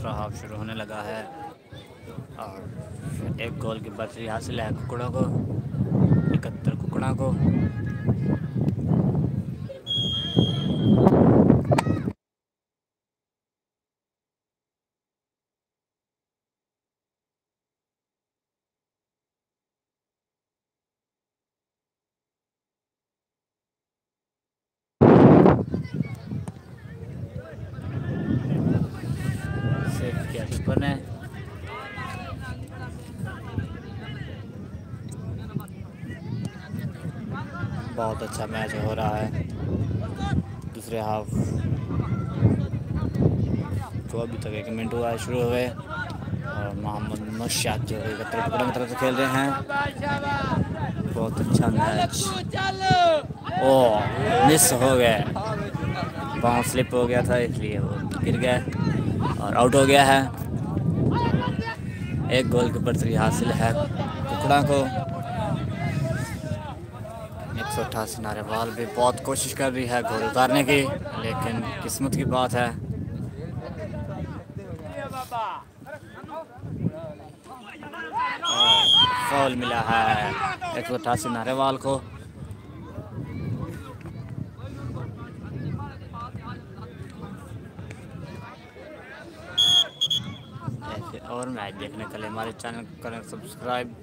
दूसरा हाफ शुरू होने लगा है और एक गोल की बर्तरी हासिल है कुकड़ों को, 71 कुकड़ा को। सेफ किया कीपर ने। बहुत अच्छा मैच हो रहा है। दूसरे हाफ को अभी तक 1 मिनट हुआ है शुरू हुए और मोहम्मद नौशाद जो 71 टुकड़ों की तरफ से खेल रहे हैं। बहुत अच्छा मैच। ओह मिस हो गए, पाँव स्लिप हो गया था इसलिए वो गिर गया और आउट हो गया है। एक गोल की बढ़तरी हासिल है कुकड़ा को। 188 नारेवाल भी बहुत कोशिश कर रही है गोल उतारने की, लेकिन किस्मत की बात है। फाउल मिला है 188 नारेवाल को। ऐसे और मैच देखने के लिए हमारे चैनल को करें सब्सक्राइब।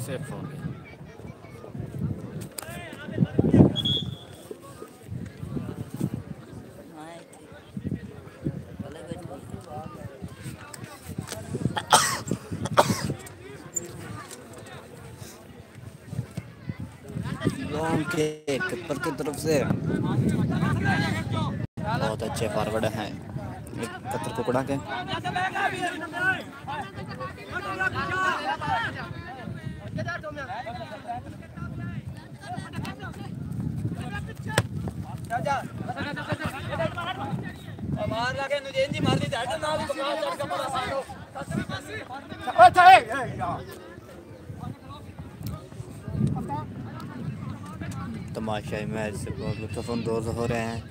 सेफ हो गया। लॉन्ग किक कीपर की तरफ से। बहुत अच्छे फॉरवर्ड हैं 71 कुकड़ा के। तमाशाई मैच से बहुत लुत्फ़अंदोज़ हो रहे हैं।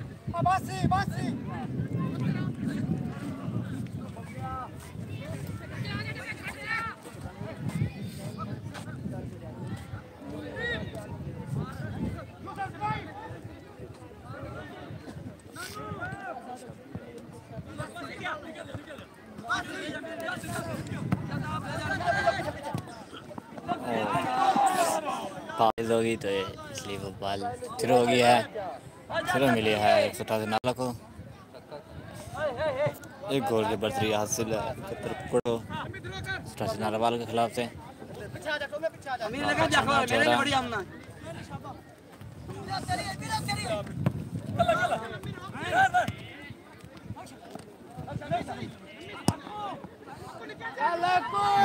पास होगी तो इसलिए वो बॉल थ्रो हो गई है। थ्रो मिली है 188 नाला को। एक गोल की बढ़तरी हासिल है 188 नारावाल के खिलाफ से।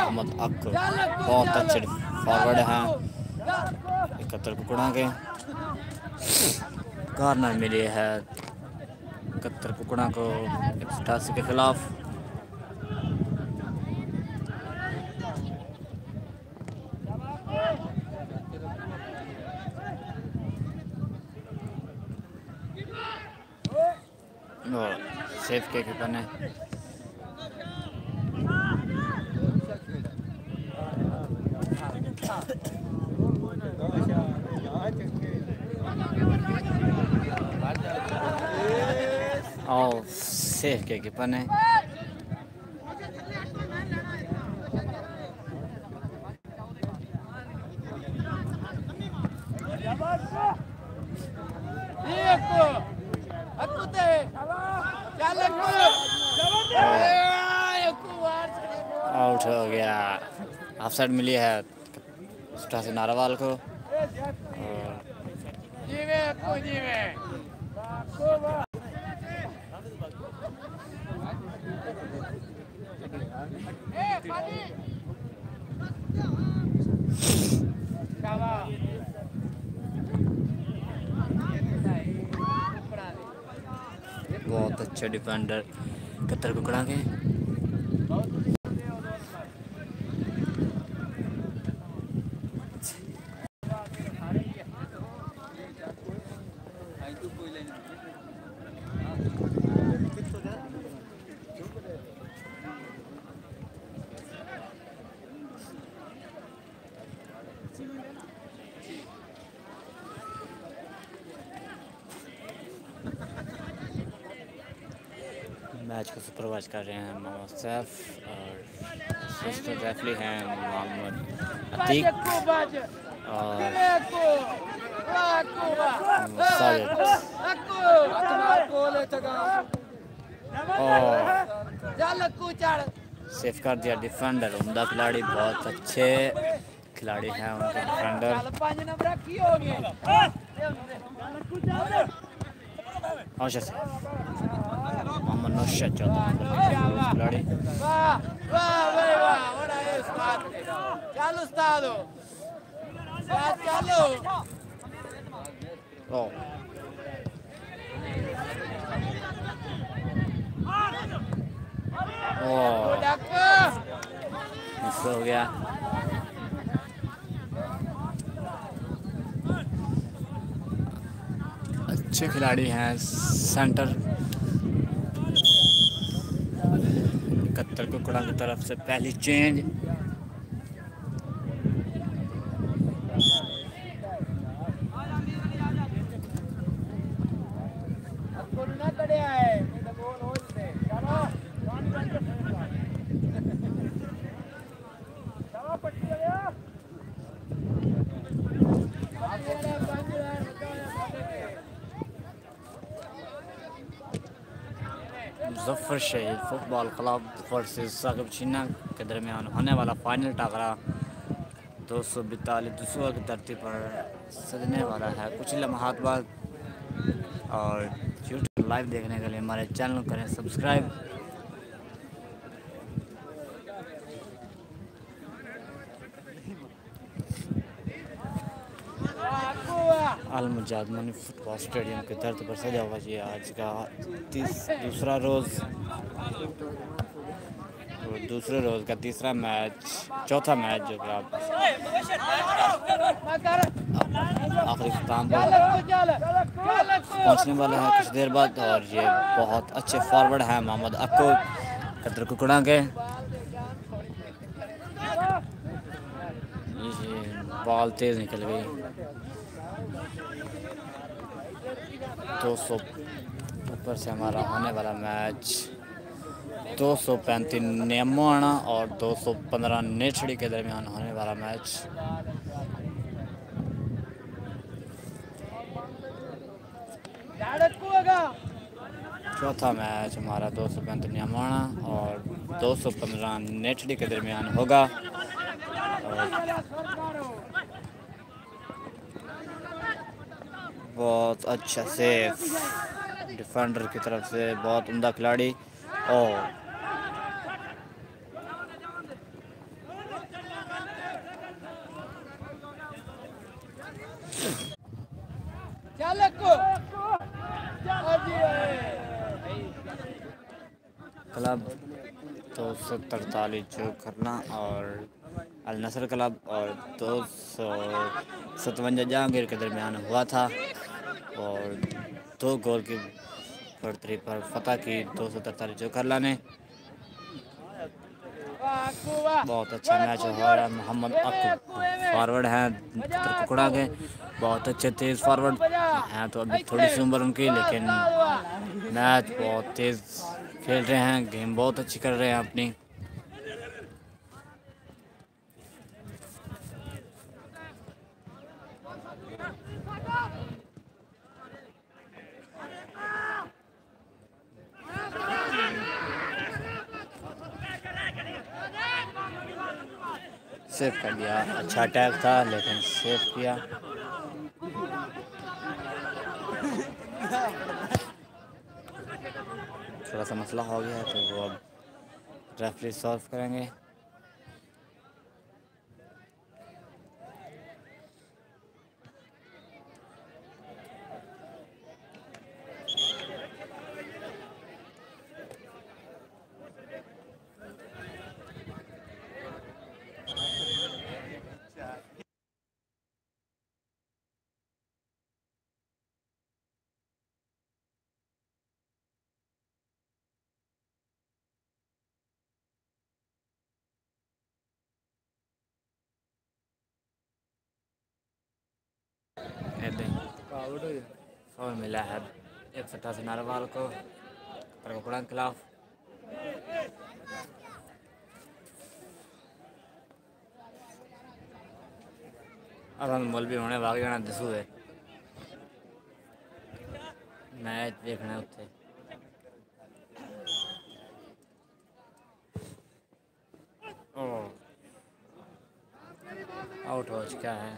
मोहम्मद अक्कर बहुत अच्छे फॉरवर्ड हैं 71 कुकड़ा के। कॉर्नर मिली है 71 कुकड़ा को 188 के खिलाफ। सेफ के कीपर ने। और सेफ के कीपर ने। आउट हो गया। हाफ साइड मिली है 88 नारावाल को। अच्छे डिफेंडर कतर कुकड़ा के। मैच को सुपरवाइज कर रहे हैं मोहम्मद सैफ और असिस्टेंट रेफरी हैं मोहम्मद अतीक और साजिद। सेफ कर दिया डिफेंडर, उम्दा खिलाड़ी, बहुत अच्छे खिलाड़ी हैं उनके डिफेंडर। मोहम्मद नौशाद चौथा खिलाड़ी। मिस हो गया। अच्छे खिलाड़ी हैं सेंटर कतर कुकड़ा की तरफ से पहली चेंज। मुजफ्फर शहीद फुटबॉल क्लब वर्सेस साकिब चीना के दरमियान होने वाला फाइनल टकरा 242 दूसरों की धरती पर सजने वाला है कुछ लम्हात बाद। और यूट्यूब लाइव देखने के लिए हमारे चैनल करें सब्सक्राइब। अल मुजाहिदीन फुटबॉल स्टेडियम के धरती पर सजा हुआ जी आज का दूसरा रोज़ दूसरे रोज़ का तीसरा मैच, चौथा मैच जो कि आप आखिरी इख्तिताम पहुंचने वाला है कुछ देर बाद। और ये बहुत अच्छे फॉरवर्ड हैं मोहम्मद अक्को कतर कुकड़ा के। बॉल तेज़ निकल गई। 200 ऊपर से हमारा होने वाला मैच 235 नियमाना और 215 नेछड़ी के दरमियान होने वाला मैच। चौथा मैच हमारा 235 नियमाना और 215 नेछड़ी के दरमियान होगा। बहुत अच्छा सेफ डिफेंडर की तरफ से, बहुत उम्दा खिलाड़ी। और क्लब 243 जो करना और अल नसर क्लब और 257 जहांगीर के दरमियान हुआ था और 2 गोल की बढ़तरी पर फतह की 243 जो करला ने। बहुत अच्छा मैच हो रहा है। मोहम्मद अक्कू फॉरवर्ड हैं कुकड़ा के, बहुत अच्छे तेज़ फॉरवर्ड हैं। तो अभी थोड़ी सी उम्र उनकी, लेकिन मैच बहुत तेज़ खेल रहे हैं, गेम बहुत अच्छी कर रहे हैं अपनी। सेव कर दिया, अच्छा अटैक था लेकिन सेव किया। थोड़ा सा मसला हो गया है तो वो अब रेफरी सॉल्व करेंगे। और मिला है 188 नारवाल को कतरकुकड़ा के खिलाफ। अब मौलवी होने भाग जाना दसू है मैच देखना उत्थे। आउट हो चुका है।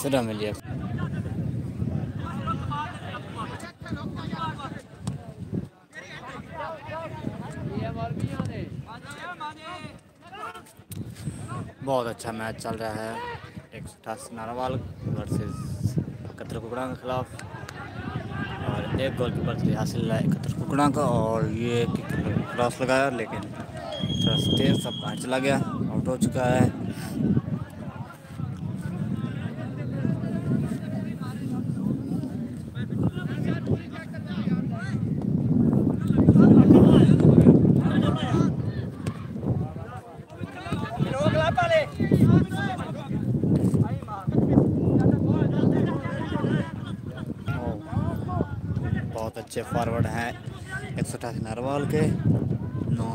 सीधा मिलिए बहुत अच्छा मैच चल रहा है 188 नारवाल वर्सेस कतरकुकड़ा के खिलाफ। और एक गोल कीपर से हासिल है कतरकुकड़ा का और ये क्रॉस लगाया लेकिन थोड़ा तेज सब बाहर चला गया, आउट हो चुका है। बहुत अच्छे फॉरवर्ड हैं 188 नारवाल के 9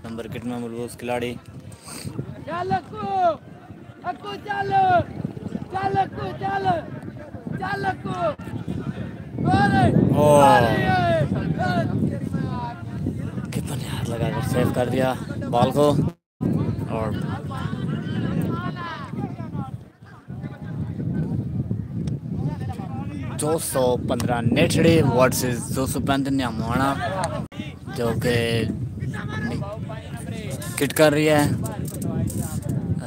नंबर किट में मलबूस खिलाड़ी। कीपर ने हाथ लगाकर सेव कर दिया बॉल को। और 215 नेठड़ी वर्सेस 235 न्यामाना जो कि किट कर रही है।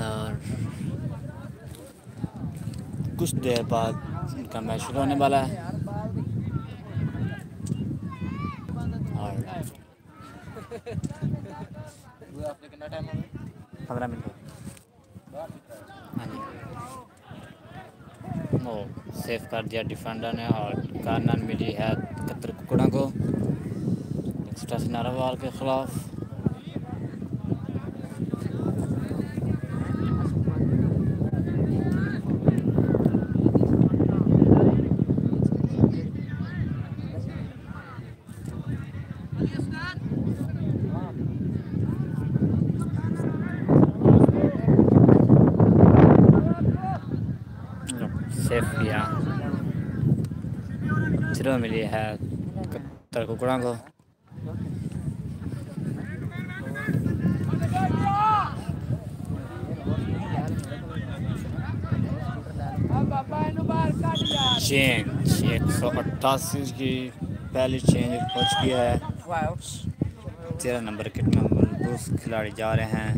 और कुछ देर बाद इनका मैच शुरू होने वाला है। और 15 मिनट वो सेव कर दिया डिफेंडर ने और कार्नर मिली है कतरकुकड़ा को 188 नारवाल के खिलाफ। सेफ किया, थ्रो मिली है कतरकुकड़ा को। चेंज 188 की पहली चेंज हो चुकी है। 13 नंबर किट में मलबूस खिलाड़ी जा रहे हैं।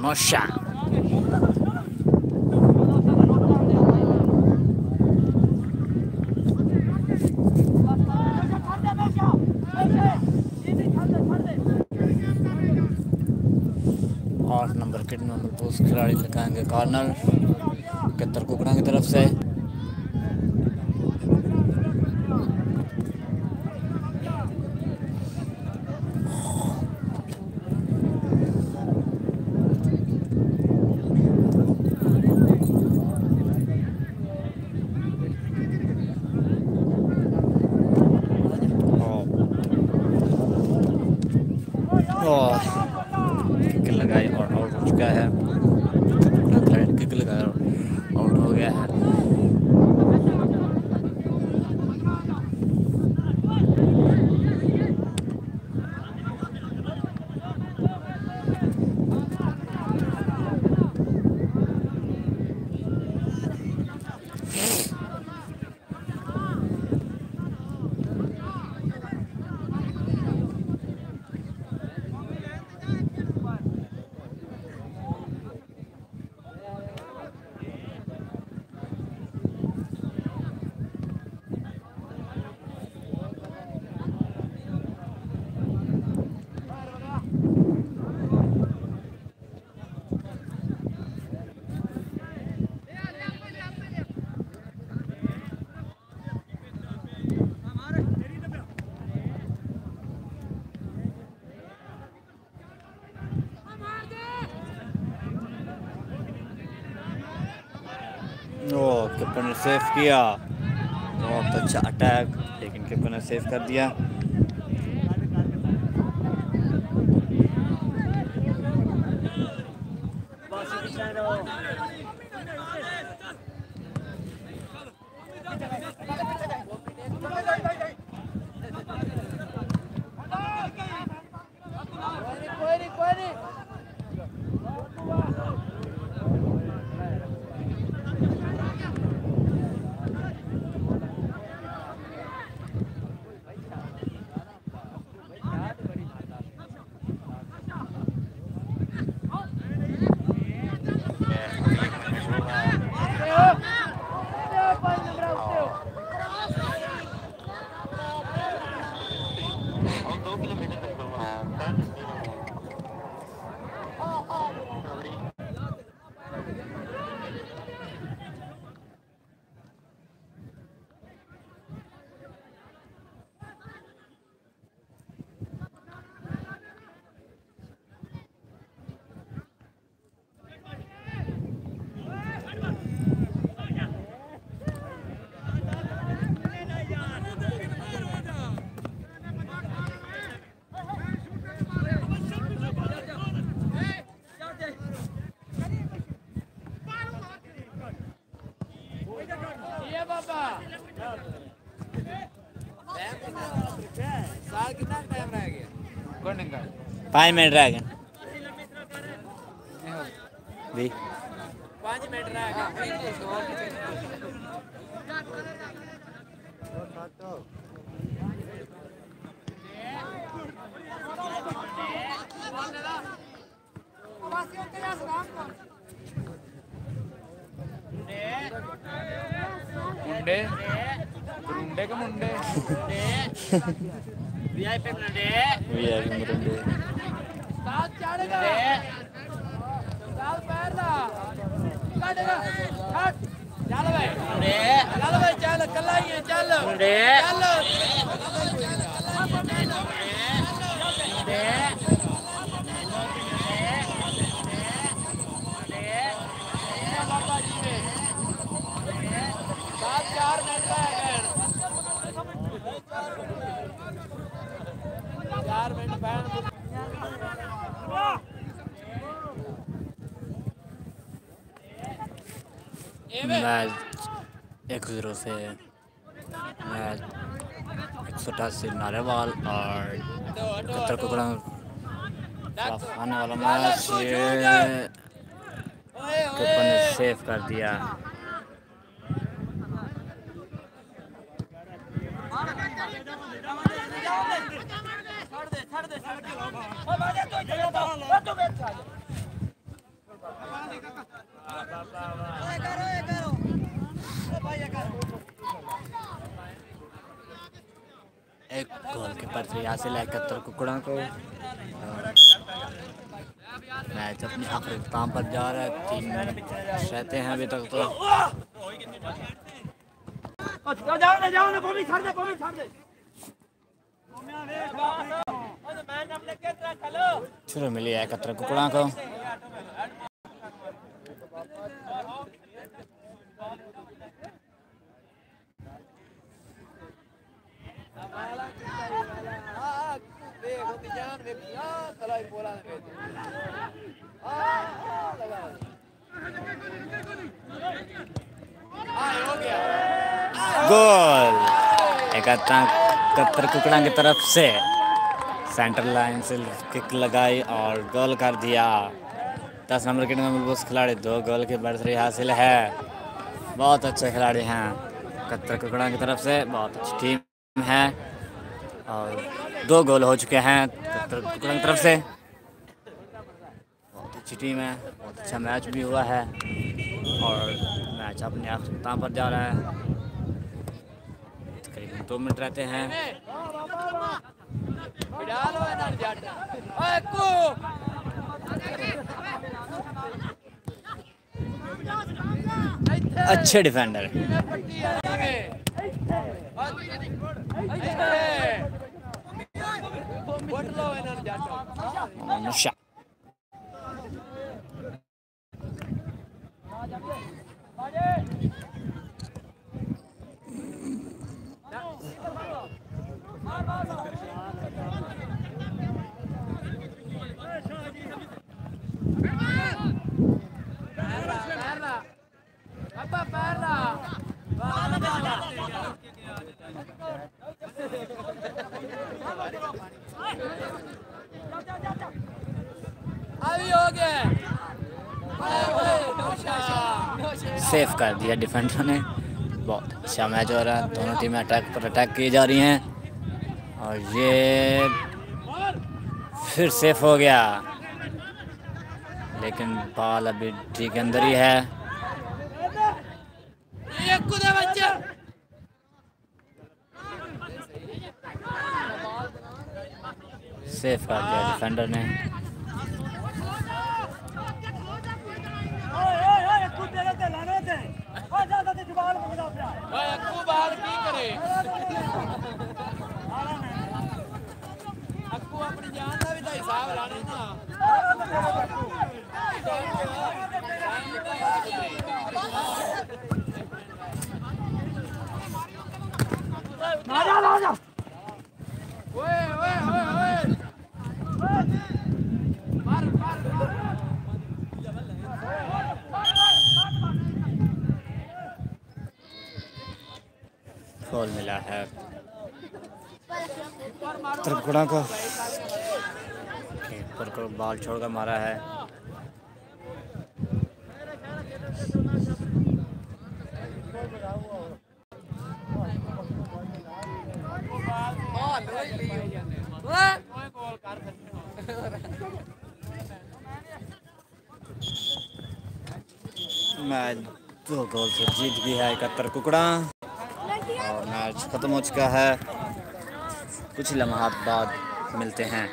नौशा आठ नंबर किट में मलबूस खिलाड़ी लगाएंगे कॉर्नर कतरकुकड़ा की तरफ से। लगाई और आउट हो चुका है। किक लगा आउट हो गया है। कीपर ने सेव किया, बहुत अच्छा अटैक, लेकिन कीपर ने सेव कर दिया। कितना टाइम रह गया? 5 मिनट रह गए। 5 मिनट रह गए। मुंडे मुंडे के मुंडे वीआईपी मुंडे साथ चढ़ेगा साल पैर ला काटेगा हट चल भाई चल कल्ला ही है चल मैच 1-0 से मैच 188 नारेवाल और कतर कुकड़ा आने वाला मैच कीपर ने सेव कर दिया। एक गोल कीपर से यहाँ से लेकर कतर कुकड़ा को मैच अपने आखिरी इख्तिताम पर जा रहा है। 3 मिनट रहते हैं अभी तक तो। शुरू मिली है कतर कुकड़ा को। गोल। 71 कुकड़ा की तरफ से सेंटर लाइन से किक लगाई और गोल कर दिया। 10 नंबर के मुलबुस खिलाड़ी 2 गोल की बढ़तरी हासिल है। बहुत अच्छे खिलाड़ी हैं 71 कुकड़ा की तरफ से, बहुत अच्छी टीम है और 2 गोल हो चुके हैं 71 कुकड़ा की तरफ से। बहुत अच्छी टीम है, बहुत अच्छा मैच भी हुआ है और मैच अपने आप अख्ताम पर जा रहा है। तकरीबन 2 मिनट रहते हैं। अच्छे डिफेंडर नुशा। सेफ कर दिया डिफेंडर ने। बहुत अच्छा मैच हो रहा है, दोनों टीमें अटैक पर अटैक की जा रही हैं और ये फिर सेफ हो गया लेकिन बॉल अभी ठीक अंदर ही है। सेफ कर दिया डिफेंडर ने। गोल मिला है त्रिकुड़ा को, कीपर को बॉल छोड़कर मारा है। मैच 2 गोल से जीत भी है 71 कुकड़ा और मैच खत्म हो चुका है। कुछ लम्हात बाद मिलते हैं।